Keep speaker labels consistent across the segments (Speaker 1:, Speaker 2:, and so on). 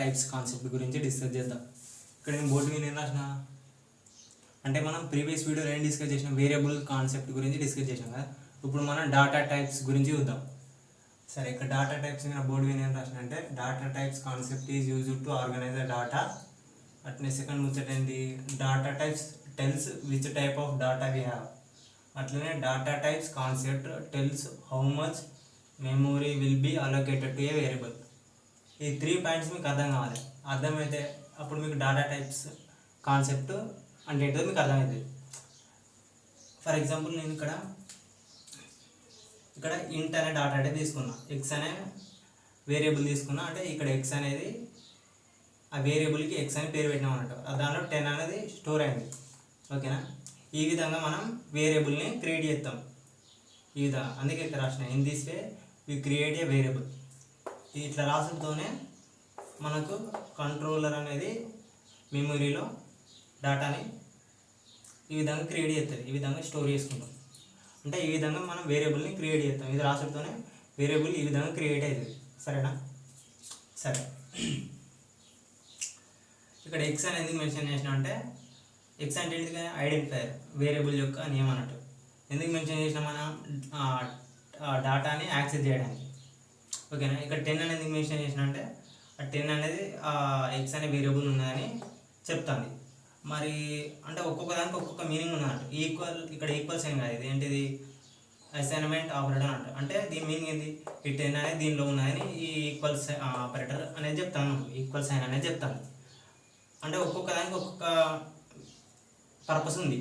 Speaker 1: Types concept గురించి discuss చేద్దాం. ఇక్కడ నేను బోర్డు మీద ఏం రాసిన అంటే మనం ప్రీవియస్ వీడియోలో ఏం డిస్కస్ చేసినాం, వేరియబుల్ కాన్సెప్ట్ గురించి డిస్కస్ చేసినాం కదా. ఇప్పుడు మనం డాటా టైప్స్ గురించి చూద్దాం. సరే, ఇక్కడ డాటా టైప్స్ మీద బోర్డు మీద ఏం రాసిన అంటే data types concept is used to organise the data. అట్నే సెకండ్ ముచ్చట ఏంటి, data types tells which type of data we have. అట్లనే data types concept tells how much memory will be allocated to a variable. ఈ 3 points మీకు అర్థం కావాలి. అర్థమైతే అప్పుడు మీకు డాటా టైప్స్ కాన్సెప్ట్ అంటే ఏంటో మీకు అర్థమవుతుంది. ఫర్ ఎగ్జాంపుల్ నేను ఇక్కడ ఇంట్ అనే డాటా టైప్ తీసుకున్నా, ఎక్స్ అనే వేరియబుల్ తీసుకున్నా. అంటే ఇక్కడ ఎక్స్ అనేది ఆ వేరియబుల్కి ఎక్స్ అని పేరు పెట్టినాం అన్నట్టు. దాంట్లో 10 అనేది స్టోర్ అయింది. ఓకేనా, ఈ విధంగా మనం వేరియబుల్ని క్రియేట్ చేస్తాం. ఈ విధంగా అందుకే ఇక్కడ రాసిన in this way we create a variable. ఇట్లా రాసుడుతోనే మనకు కంట్రోలర్ అనేది మెమొరీలో డాటాని ఈ విధంగా క్రియేట్ చేస్తుంది, ఈ విధంగా స్టోర్ చేసుకుంటాం. అంటే ఈ విధంగా మనం వేరియబుల్ని క్రియేట్ చేస్తాం. ఇది రాసుడుతోనే వేరియబుల్ ఈ విధంగా క్రియేట్ అవుతుంది. సరేనా? సరే, ఇక్కడ ఎక్స్ అని ఎందుకు మెన్షన్ చేసిన అంటే ఎక్స్ అంటే ఏంటిది, ఐడెంటిఫైయర్, వేరియబుల్ యొక్క నేమ్ అన్నట్టు. ఎందుకు మెన్షన్ చేసినా మనం డాటాని యాక్సెస్ చేయడానికి. ఓకేనా, ఇక్కడ 10 అనేది ఎందుకు మెన్షన్ చేసిన అంటే ఆ 10 అనేది ఎక్స్ అనే వేరియబుల్ ఉన్నదని చెప్తాను. మరి అంటే ఒక్కొక్క దానికి ఒక్కొక్క మీనింగ్ ఉన్నట్టు. ఇక్కడ ఈక్వల్ సైన్ కాదు, ఇది ఏంటిది అసైన్మెంట్ ఆపరేటర్ అంట. అంటే దీని మీనింగ్ ఏంటి, ఈ 10 అనేది దీనిలో ఉన్నదని ఈ ఈక్వల్ ఆపరేటర్ అనేది చెప్తాను, ఈక్వల్ సైన్ అనేది చెప్తాను. అంటే ఒక్కొక్క దానికి ఒక్కొక్క పర్పస్ ఉంది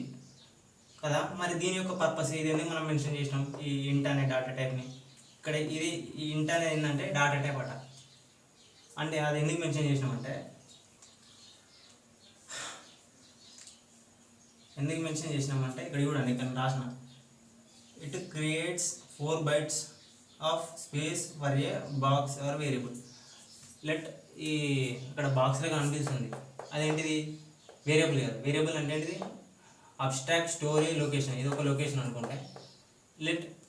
Speaker 1: కదా. మరి దీని యొక్క పర్పస్ ఇది ఎందుకు మనం మెన్షన్ చేసినాం, ఈ ఇంట్ అనే డాటా టైప్ని. ఇక్కడ ఇది ఈ ఇంట్ అనేది ఏంటంటే డాటా టైప్ అట. అంటే అది ఎందుకు మెన్షన్ చేసినామంటే ఇక్కడ చూడండి, ఇక్కడ రాసిన it creates 4 bytes of space for a box or variable. ఈ ఇక్కడ బాక్స్లో కనిపిస్తుంది, అదేంటిది వేరియబుల్ కాదు. వేరియబుల్ అంటే ఏంటిది, అబ్స్ట్రాక్ట్ స్టోరీ లొకేషన్. ఇది ఒక లొకేషన్ అనుకుంటే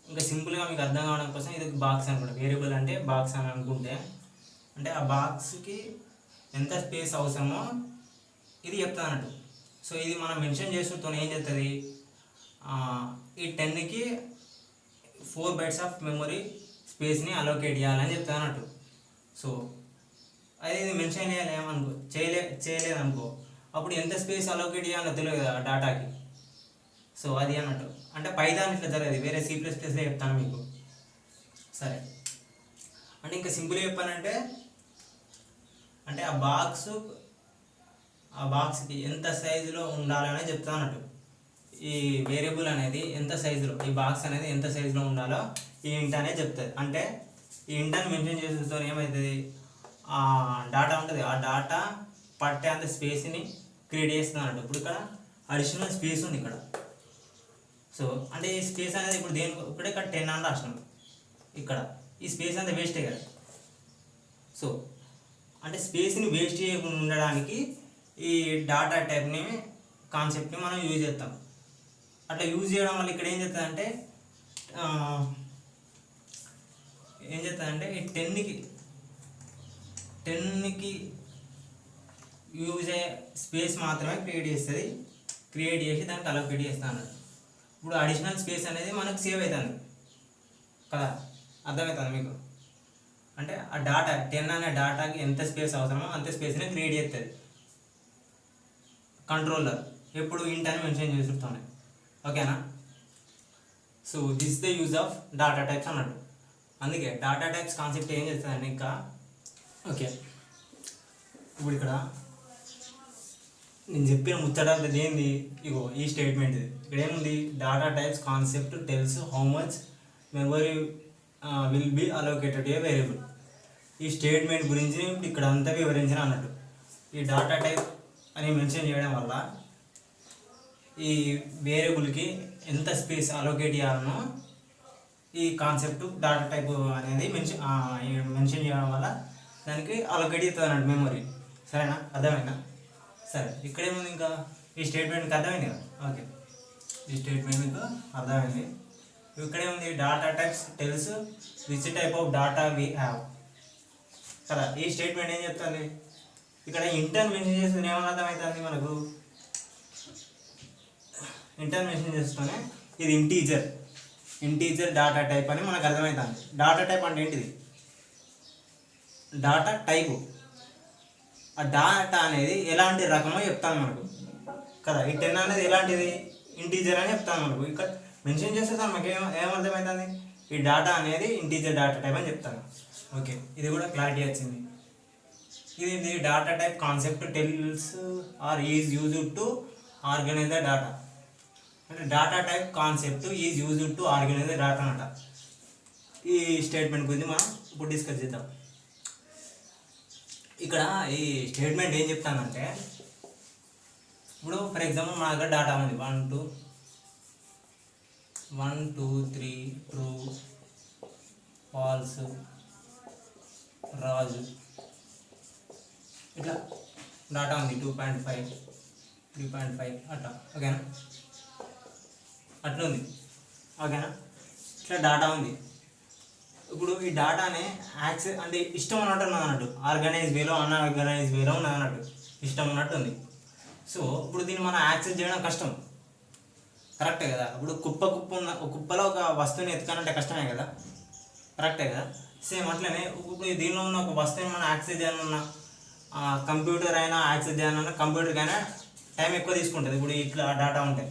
Speaker 1: ఇంకా సింపుల్గా మీకు అర్థం కావడం కోసం ఇది బాక్స్ అనుకుంటే, వేరియబుల్ అంటే బాక్స్ అని అనుకుంటే, అంటే ఆ బాక్స్కి ఎంత స్పేస్ అవసరమో ఇది చెప్తా అన్నట్టు. సో ఇది మనం మెన్షన్ చేస్తుంటే ఏం చేస్తుంది, ఈ 10కి 4 bytes ఆఫ్ మెమొరీ స్పేస్ని అలోకేట్ చేయాలని చెప్తా అన్నట్టు. సో అది ఇది మెన్షన్ చేయాలి ఏమనుకో, చేయలేదనుకో, అప్పుడు ఎంత స్పేస్ అలోకేట్ చేయాలో తెలియదు కదా డాటాకి. సో అది అన్నట్టు. అంటే పైథాన్ ఇట్లా జరగదు, వేరే C++లో చెప్తాను మీకు. సరే, అంటే ఇంకా సింపుల్గా చెప్పానంటే అంటే ఆ బాక్స్కి ఎంత సైజులో ఉండాలని చెప్తాను అన్నట్టు. ఈ వేరియబుల్ అనేది ఎంత సైజులో, ఈ బాక్స్ అనేది ఎంత సైజులో ఉండాలో ఈ ఇంట్ అనేది చెప్తుంది. అంటే ఈ ఇంట్ అని మెన్షన్ చేసేతో ఏమవుతుంది, ఆ డాటా ఉంటుంది, ఆ డాటా పట్టే అంత స్పేస్ని క్రియేట్ చేస్తుంది అన్నట్టు. ఇప్పుడు ఇక్కడ అడిషనల్ స్పేస్ ఉంది ఇక్కడ. సో అంటే ఈ స్పేస్ అనేది ఇప్పుడు ఇప్పుడు ఇక్కడ 10 అని రాసినాం. ఇక్కడ ఈ స్పేస్ అంతా వేస్టే కదా. సో అంటే స్పేస్ని వేస్ట్ చేయకుండా ఉండడానికి ఈ డాటా టైప్ని కాన్సెప్ట్ని మనం యూజ్ చేస్తాం. అట్లా యూజ్ చేయడం వల్ల ఇక్కడ ఏం చేస్తుందంటే ఈ 10కి యూజ్ అయ్యే స్పేస్ మాత్రమే క్రియేట్ చేసి దానికి అలొకేట్ చేస్తాను. ఇప్పుడు అడిషనల్ స్పేస్ అనేది మనకు సేవ్ అవుతుంది కదా, అర్థమవుతుంది మీకు. అంటే ఆ డాటా 10 అనే డాటాకి ఎంత స్పేస్ అవసరమో అంత స్పేస్ని క్రియేట్ చేస్తుంది కంట్రోలర్, ఎప్పుడు ఇంట్ అని మెన్షన్ చేస్తుంటాను. ఓకేనా? So this the use of data types అన్నట్టు. అందుకే డాటా టైప్స్ కాన్సెప్ట్ ఏం చేస్తుందండి ఇంకా. ఓకే, ఇప్పుడు ఇక్కడ నేను చెప్పిన ముచ్చట ఏంది, ఇగో ఈ స్టేట్మెంట్. ఇక్కడ ఏముంది, data types concept tells how much memory will be allocated a variable. ఈ స్టేట్మెంట్ గురించి ఇక్కడ అంతా వివరించిన అన్నట్టు. ఈ డాటా టైప్ అని మెన్షన్ చేయడం వల్ల ఈ వేరియబుల్కి ఎంత స్పేస్ అలోకేట్ చేయాలనో ఈ కాన్సెప్ట్ డాటా టైప్ అనేది మెన్షన్ చేయడం వల్ల దానికి అలోకేట్ చేస్తుంది అన్నట్టు మెమొరీ. సరేనా? అర్థమైందా? సరే, ఇక్కడేముంది ఇంకా ఈ స్టేట్మెంట్కి అర్థమైంది కదా. ఓకే, ఈ స్టేట్మెంట్ మీకు అర్థమైంది. ఇక్కడేముంది, data types tells which type of data we have కదా. ఈ స్టేట్మెంట్ ఏం చెప్తుంది, ఇక్కడ ఇంటర్ మెన్షన్ చేస్తుంది ఏమన్నా అర్థమవుతుంది మనకు, ఇంటర్ మెన్షన్ చేస్తూనే ఇది ఇంటీజర్ డాటా టైప్ అని మనకు అర్థమవుతుంది. డాటా టైప్ అంటే ఏంటిది, డాటా టైపు, ఆ డాటా అనేది ఎలాంటి రకమో చెప్తాను మనకు కదా. ఈ 10 అనేది ఎలాంటిది, ఇంటీజర్ అని చెప్తాను మనకు. ఇక్కడ మెన్షన్ చేస్తే మనకి ఏమర్థమవుతుంది, ఈ డాటా అనేది ఇంటీజర్ డాటా టైప్ అని చెప్తాను. ఓకే, ఇది కూడా క్లారిటీ వచ్చింది. ఇది data type concept tells or is used to organise the data. అంటే data type concept is used to organise the data అంట. ఈ స్టేట్మెంట్ గురించి మనం ఇప్పుడు డిస్కస్ చేద్దాం. ఇక్కడ ఈ స్టేట్మెంట్ ఏం చెప్తానంటే, ఇప్పుడు ఫర్ ఎగ్జాంపుల్ మా దగ్గర డాటా ఉంది 1 2 3 ట్రూ, ఫాల్స్, రాజు, ఇట్లా డాటా ఉంది 2.5 3.5 అట్లా. ఓకేనా, అట్లా ఉంది. ఓకేనా, ఇట్లా డాటా ఉంది. ఇప్పుడు ఈ డాటాని యాక్సెస్ అంటే ఇష్టం ఉన్నట్టు ఉన్నది అన్నట్టు, ఆర్గనైజ్ వేలో అన్ఆర్గనైజ్ వేలో ఉన్నది అన్నట్టు, ఇష్టం ఉన్నట్టు ఉంది. సో ఇప్పుడు దీన్ని మనం యాక్సెస్ చేయడం కష్టం, కరెక్టే కదా. ఇప్పుడు కుప్ప ఉన్న కుప్పలో ఒక వస్తువుని ఎత్తుకానంటే కష్టమే కదా, కరెక్టే కదా. సేమ్ అట్లనే ఇప్పుడు దీనిలో ఉన్న ఒక వస్తువుని మనం యాక్సెస్ చేయాలన్నా, కంప్యూటర్ అయినా యాక్సెస్ చేయాలన్నా కంప్యూటర్కైనా టైం ఎక్కువ తీసుకుంటుంది. ఇప్పుడు ఇట్లా డాటా ఉంటాయి.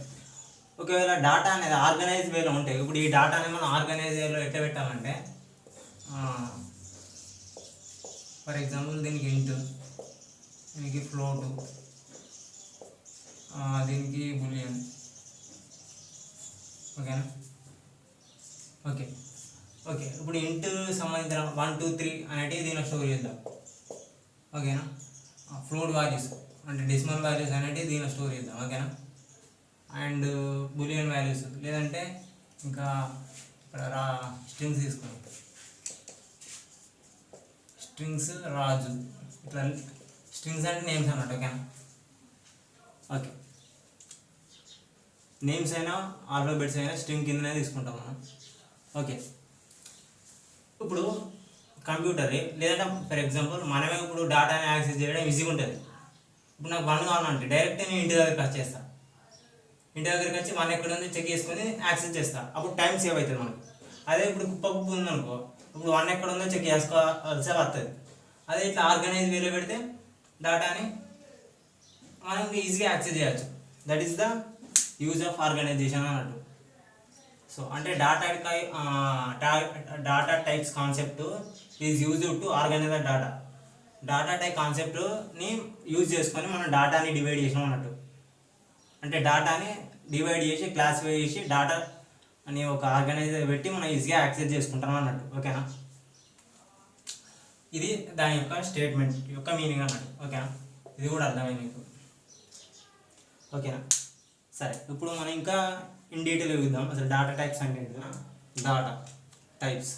Speaker 1: ఒకవేళ డాటా అనేది ఆర్గనైజ్ వేలో ఉంటాయి. ఇప్పుడు ఈ డాటాని మనం ఆర్గనైజ్ వేలో ఎట్లా పెట్టామంటే, ఫర్ ఎగ్జాంపుల్ దీనికి ఇంట్, దీనికి ఫ్లోట్, దీనికి బులియన్. ఓకేనా, ఓకే ఓకే. ఇప్పుడు ఇంట్ సంబంధించిన 1 2 3 అనేటివి దీనిలో స్టోర్ చేద్దాం. ఓకేనా, ఫ్లోట్ వాల్యూస్ అంటే డెసిమల్ వాల్యూస్ అనేటివి దీనిలో స్టోర్ చేద్దాం. ఓకేనా, అండ్ బులియన్ వాల్యూస్, లేదంటే ఇంకా ఇక్కడ స్ట్రింగ్స్ తీసుకున్నాం, స్ట్రింగ్స్ రాజు, ఇట్లా స్ట్రింగ్స్ అంటే నేమ్స్ అన్నట్టు. ఓకేనా, ఓకే. నేమ్స్ అయినా ఆల్ఫాబెట్స్ అయినా స్ట్రింగ్ కిందనే తీసుకుంటాం మనం. ఓకే, ఇప్పుడు కంప్యూటర్ లేదంటే ఫర్ ఎగ్జాంపుల్ మనమే ఇప్పుడు డాటాని యాక్సెస్ చేయడం ఈజీగా ఉంటుంది. ఇప్పుడు నాకు 1 కావాలంటే డైరెక్ట్ నేను ఇంటి దగ్గరికి వచ్చేస్తాను. ఇంటి దగ్గరికి వచ్చి 1 ఎక్కడ ఉంది చెక్ చేసుకొని యాక్సెస్ చేస్తాను. అప్పుడు టైం సేవ్ అవుతుంది మనకు. అదే ఇప్పుడు కుప్ప ఉందనుకో, ఇప్పుడు 1 ఎక్కడ ఉందో చెక్ చేసుకోవాల్సి వస్తుంది. అదే ఇట్లా ఆర్గనైజ్ వేలో పెడితే డాటాని మనం ఈజీగా యాక్సెస్ చేయొచ్చు. That is the use of organization అన్నట్టు. సో అంటే data types concept is used to organise the data. Data type కాన్సెప్ట్ని యూజ్ చేసుకొని మనం డాటాని డివైడ్ చేసినాం అన్నట్టు. అంటే డాటాని డివైడ్ చేసి క్లాసిఫై చేసి డాటా అని ఒక ఆర్గనైజర్ పెట్టి మనం ఈజీగా యాక్సెస్ చేసుకుంటాం అన్నట్టు. ఓకేనా, ఇది దాని యొక్క స్టేట్మెంట్ యొక్క మీనింగ్ అన్నట్టు. ఓకేనా, ఇది కూడా అర్థమైంది మీకు. ఓకేనా, సరే. ఇప్పుడు మనం ఇంకా ఇన్ డీటెయిల్ చూద్దాం అసలు డాటా టైప్స్ అంటే ఏంటి. డాటా టైప్స్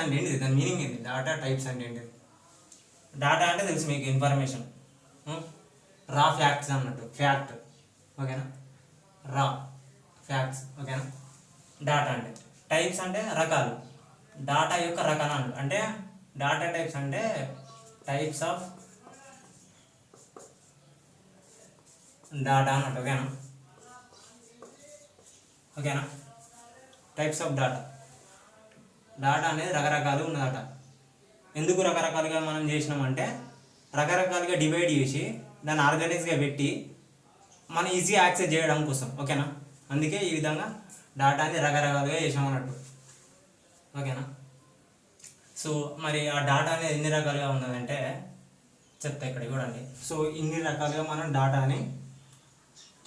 Speaker 1: అంటే ఏంటిది, దాని మీనింగ్ ఏంటి, డాటా టైప్స్ అంటే ఏంటిది. డాటా అంటే తెలుసు మీకు, ఇన్ఫర్మేషన్, రా ఫ్యాక్ట్స్ అన్నట్టు, ఫ్యాక్ట్. ఓకేనా, రా ఫ్యాక్ట్స్. ఓకేనా, డాటా అంటే టైప్స్ అంటే రకాలు, డాటా యొక్క రకాలు అన్నట్టు. అంటే డాటా టైప్స్ అంటే టైప్స్ ఆఫ్ డాటా అన్నట్టు. ఓకేనా, ఓకేనా, టైప్స్ ఆఫ్ డాటా. డాటా అనేది రకరకాలు ఉన్నదట. ఎందుకు రకరకాలుగా మనం చేసినామంటే రకరకాలుగా డివైడ్ చేసి దాన్ని ఆర్గనైజ్గా పెట్టి మనం ఈజీగా యాక్సెస్ చేయడం కోసం. ఓకేనా, అందుకే ఈ విధంగా డాటాని రకరకాలుగా చేసామన్నట్టు. ఓకేనా, సో మరి ఆ డాటా అనేది ఎన్ని రకాలుగా ఉన్నదంటే చెప్తా ఇక్కడ చూడండి. సో ఇన్ని రకాలుగా మనం డాటాని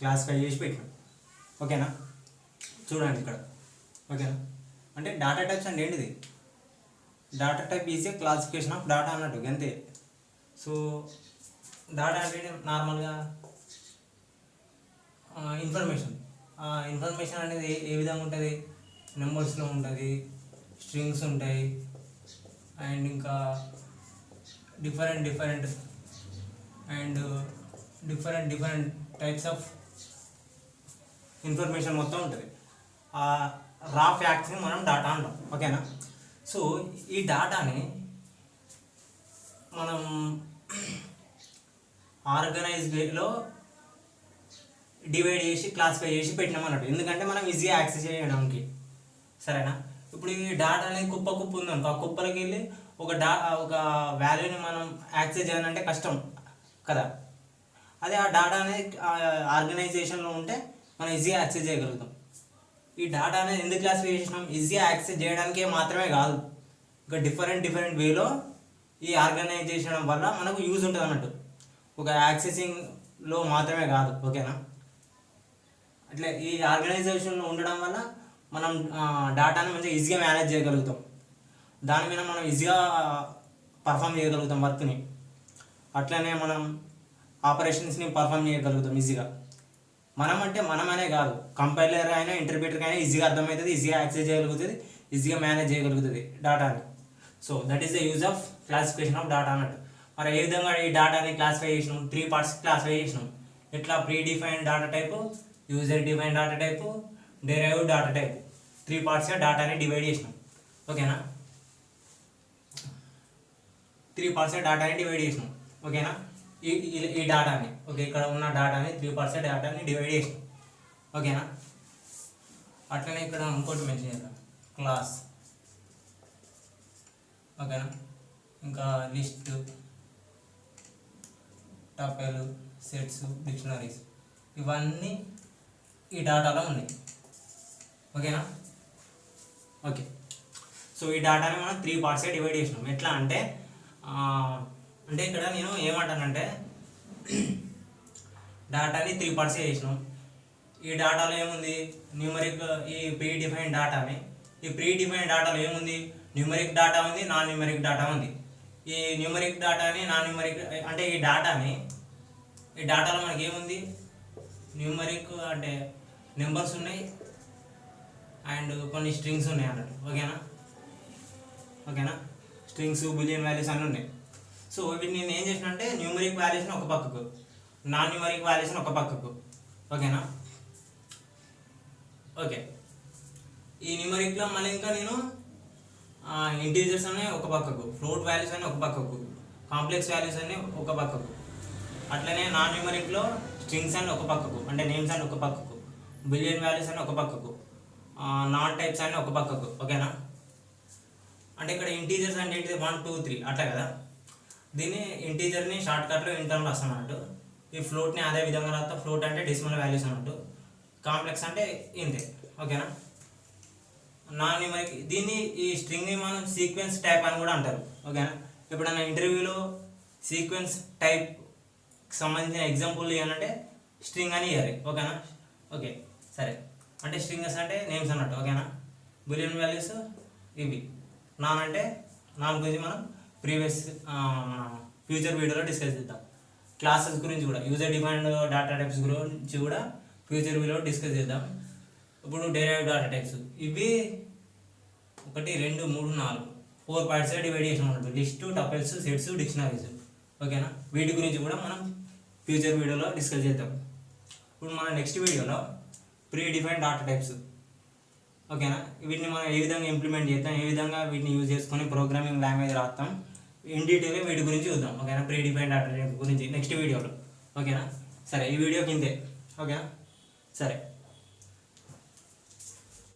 Speaker 1: క్లాసిఫై చేసి పెట్టినాం. ఓకేనా, చూడండి ఇక్కడ. ఓకేనా, అంటే డాటా టైప్స్ అంటే ఏంటిది, data type is a classification of data అన్నట్టు అంతే. సో డాటా అంటే నార్మల్గా ఇన్ఫర్మేషన్ అనేది ఏ విధంగా ఉంటుంది, నెంబర్స్లో ఉంటుంది, స్ట్రింగ్స్ ఉంటాయి, అండ్ ఇంకా డిఫరెంట్ టైప్స్ ఆఫ్ ఇన్ఫర్మేషన్ మొత్తం ఉంటుంది. ఆ రా ఫ్యాక్ట్స్ని మనం డాటా అంటాం. ఓకేనా, సో ఈ డాటాని మనం ఆర్గనైజ్ వేలో డివైడ్ చేసి క్లాసిఫై చేసి పెట్టినాం అన్నట్టు, ఎందుకంటే మనం ఈజీగా యాక్సెస్ చేయడానికి. సరేనా? ఇప్పుడు ఈ డాటా అనేది కుప్ప ఉందనుకో, ఆ కుప్పలకి వెళ్ళి ఒక వాల్యూని మనం యాక్సెస్ చేయాలంటే కష్టం కదా. అదే ఆ డాటా అనేది ఆర్గనైజేషన్లో ఉంటే మనం ఈజీగా యాక్సెస్ చేయగలుగుతాం. ఈ డాటా అనేది ఎందుకు క్లాసిఫై చేసినాం? ఈజీగా యాక్సెస్ చేయడానికే మాత్రమే కాదు, ఇంకా డిఫరెంట్ వేలో ఈ ఆర్గనైజేషన్ వల్ల మనకు యూజ్ ఉంటుంది అన్నట్టు, ఒక యాక్సెసింగ్లో మాత్రమే కాదు. ఓకేనా? అట్లా ఈ ఆర్గనైజేషన్లో ఉండడం వల్ల మనం డాటాని మంచిగా ఈజీగా మేనేజ్ చేయగలుగుతాం, దాని మీద మనం ఈజీగా పర్ఫామ్ చేయగలుగుతాం వర్క్ని. అట్లనే మనం ఆపరేషన్స్ని పర్ఫామ్ చేయగలుగుతాం ఈజీగా. మనమనే కాదు, కంపైలర్ అయినా ఇంటర్ప్రిటర్ అయినా ఈజీగా అర్థమవుతుంది, ఈజీగా యాక్సెస్ చేయగలుగుతుంది, ఈజీగా మేనేజ్ చేయగలుగుతుంది డాటాని. So that is the use of classification of data అన్నట్టు. మరి ఏ విధంగా ఈ డాటాని క్లాసిఫై చేసినాం? 3 parts క్లాసిఫై చేసినాం. ఎట్లా? Predefined data type, user defined data type, derived data type, 3 partsగా డాటాని డివైడ్ చేసినాం. ఓకేనా? 3 partsగా డాటాని డివైడ్ చేసినాం. ఓకేనా? ఈ డాటాని, ఓకే, ఇక్కడ ఉన్న డాటాని 3 partsగా డాటాని డివైడ్ చేసినాం. ఓకేనా? అట్లనే ఇక్కడ ఇంకోటి మెన్షన్ చేద్దాం, క్లాస్. ఓకేనా? ఇంకా లిస్ట్, టపుల్, సెట్స్, డిక్షనరీస్, ఇవన్నీ ఈ డాటాలో ఉన్నాయి. ఓకేనా? ఓకే. సో ఈ డాటాని మనం 3 partsగా డివైడ్ చేసినాం. ఎట్లా అంటే ఇక్కడ నేను ఏమంటానంటే డాటాని 3 partsగా చేసినాం. ఈ డాటాలో ఏముంది? న్యూమరిక్, ఈ ప్రీ డిఫైన్డ్ డాటాని, ఈ ప్రీ డిఫైన్డ్ డాటాలో ఏముంది? న్యూమరిక్ డాటా ఉంది, నాన్ న్యూమరిక్ డాటా ఉంది. ఈ న్యూమరిక్ డాటాని, నాన్ న్యూమరిక్ అంటే ఈ డాటాలో మనకి ఏముంది? న్యూమరిక్ అంటే నెంబర్స్ ఉన్నాయి అండ్ కొన్ని స్ట్రింగ్స్ ఉన్నాయి అన్నట్టు. ఓకేనా? స్ట్రింగ్స్, బులియన్ వాల్యూస్ అన్నీ ఉన్నాయి. సో వీటిని నేను ఏం చేసిన అంటే న్యూమరిక్ వాల్యూస్ని ఒక పక్కకు, నాన్ న్యూమరిక్ వాల్యూస్ని ఒక పక్కకు. ఓకేనా? ఓకే. ఈ న్యూమరిక్లో మళ్ళీ ఇంకా నేను ఇంటీజర్స్ అనే ఒక పక్కకు, ఫ్లోట్ వాల్యూస్ అని ఒక పక్కకు, కాంప్లెక్స్ వాల్యూస్ అన్ని ఒక పక్కకు, అట్లనే నాన్ న్యూమరిక్లో స్ట్రింగ్స్ అని ఒక పక్కకు, అంటే నేమ్స్ అని ఒక పక్కకు, బిలియన్ వాల్యూస్ అని ఒక పక్కకు, నాన్ టైప్స్ అని ఒక పక్కకు. ఓకేనా? అంటే ఇక్కడ ఇంటీజర్స్ అంటే ఏంటిది? 1 2 3 అట్లా కదా. దీన్ని ఇంటీజర్ని షార్ట్కట్లో ఇంటర్నల్ రాస్తాం అన్నట్టు. ఈ ఫ్లోట్ని అదే విధంగా రాస్తాం. ఫ్లోట్ అంటే డెసిమల్ వాల్యూస్ అన్నట్టు, కాంప్లెక్స్ అంటే ఇంతే. ఓకేనా? నాన్ న్యూమరిక్, దీన్ని ఈ స్ట్రింగ్ని మనం సీక్వెన్స్ టైప్ అని కూడా అంటారు. ఓకేనా? ఎప్పుడైనా ఇంటర్వ్యూలో సీక్వెన్స్ టైప్ సంబంధించిన ఎగ్జాంపుల్ ఇవ్వాలంటే స్ట్రింగ్ అని ఇవ్వాలి. ఓకేనా? ఓకే, సరే. అంటే స్ట్రింగ్స్ అంటే నేమ్స్ అన్నట్టు. ఓకేనా? బులియన్ వాల్యూస్ ఇవి. నాన్ గురించి మనం ప్రీవియస్ మన ఫ్యూచర్ వీడియోలో డిస్కస్ చేద్దాం. క్లాసెస్ గురించి కూడా, యూజర్ డిఫైన్డ్ డాటా టైప్స్ గురించి కూడా ఫ్యూచర్ వీడియోలో డిస్కస్ చేద్దాం. ఇప్పుడు డెరైవ్డ్ డాటా టైప్స్, ఇవి 1 2 3 4 4 partsగా డివైడ్ చేసిన ఉంటుంది. List, tuples, sets, dictionaries. ఓకేనా? వీటి గురించి కూడా మనం ఫ్యూచర్ వీడియోలో డిస్కస్ చేద్దాం. ఇప్పుడు మన నెక్స్ట్ వీడియోలో ప్రీ డిఫైన్డ్ డాటా టైప్స్. ఓకేనా? వీటిని మనం ఏ విధంగా ఇంప్లిమెంట్ చేద్దాం, ఏ విధంగా వీటిని యూజ్ చేసుకొని ప్రోగ్రామింగ్ లాంగ్వేజ్ రాస్తాం, ఇన్ డీటెయిల్గా వీటి గురించి చూద్దాం. ఓకేనా? ప్రీ డిఫైన్డ్ డాటా టైప్ గురించి నెక్స్ట్ వీడియోలో. ఓకేనా? సరే, ఈ వీడియోకి ఇంతే. ఓకేనా? సరే.